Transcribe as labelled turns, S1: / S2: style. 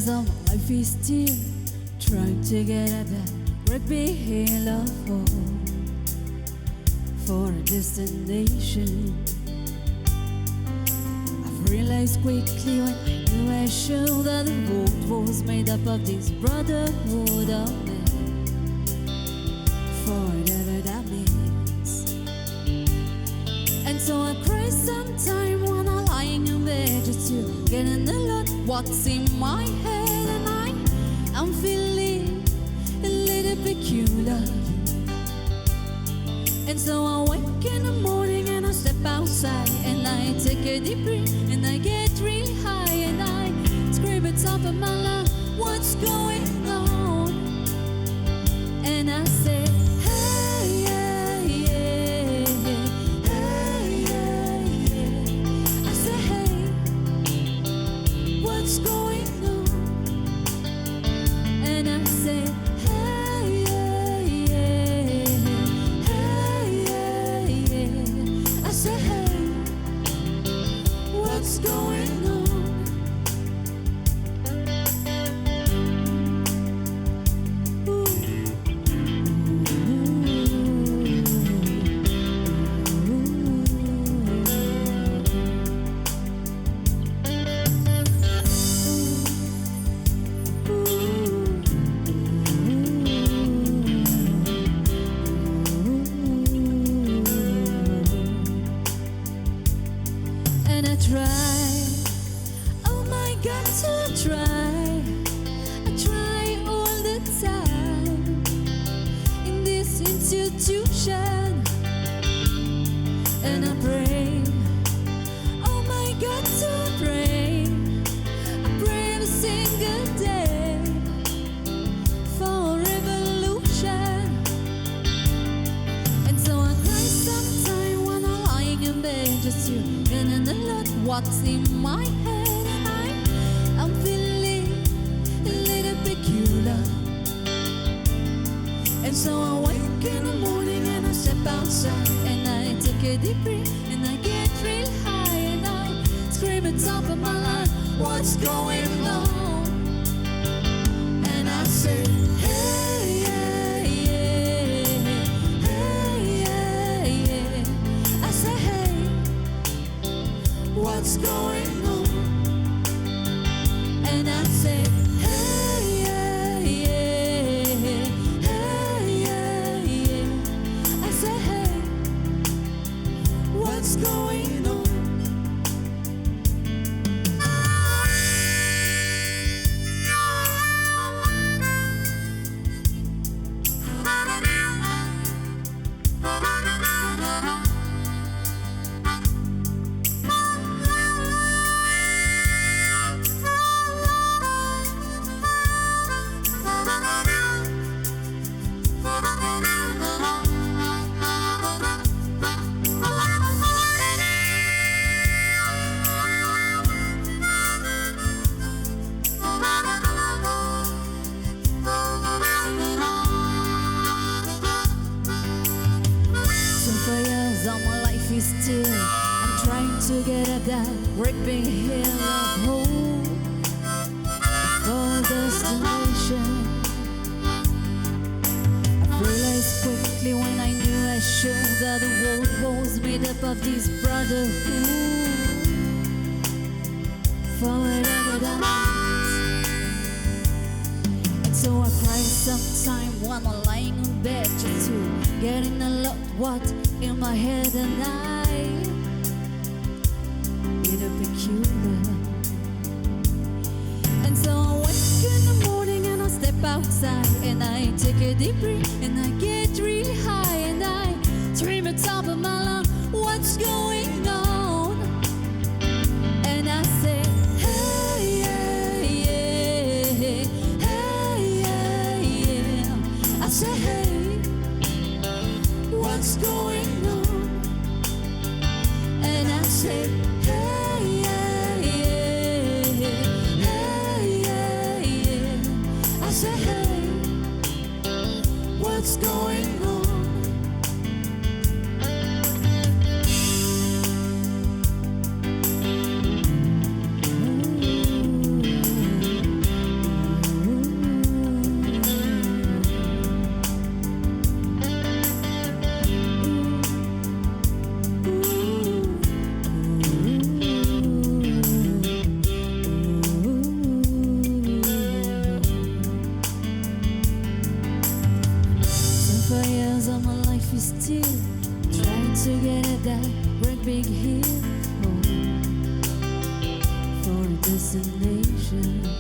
S1: years of my life is still trying to get at that great big hill of hope for a destination. I've realized quickly when I knew I should that the world was made up of this brotherhood of men, for whatever that means. And so I cry sometime when I'm lying in bed just to get in a lot what's in my head, and I'm feeling a little peculiar. And so I wake in the morning and I step outside and I take a deep breath and I get really high and I scream at top of my lungs, what's going on? And I say, hey, yeah, yeah, hey, yeah, yeah. I say, hey, what's going on? And I say, hey, yeah, yeah, hey, yeah, yeah. I say, hey, what's going on? And I try, oh my God, to try. I try all the time in this institution. And I pray, oh my God, to pray. I pray every single day for revolution. And so I cry sometime when I'm lying in bed just to get in a lot what's in my head, and I'm feeling a little peculiar. And so I wake in the morning and I step outside and I take a deep breath and I get real high and I scream at top of my lungs, what's going on? And I say, hey, yeah, yeah, hey, yeah, yeah. I say, hey, what's going on? And I say, hey, yeah, yeah, hey, yeah, yeah. I say, hey, what's going on? Still, I'm trying to get at that great big hill of hope for destination. I realized quickly when I knew I should that the world was made up of this brotherhood for whatever that means. And so I cry sometime when I'm lying in bed just to get in a lot what in my head, and I get a peculiar. And so I wake in the morning and I step outside and I take a deep breath and I get really high and I scream at top of my lungs, what's going on? And I say, hey, yeah, yeah, hey, yeah, yeah. I say, hey, what's going on? And I say, hey, yeah, yeah, hey, yeah, yeah. I say, hey, what's going on? still trying to get at that great big hill, home for a destination.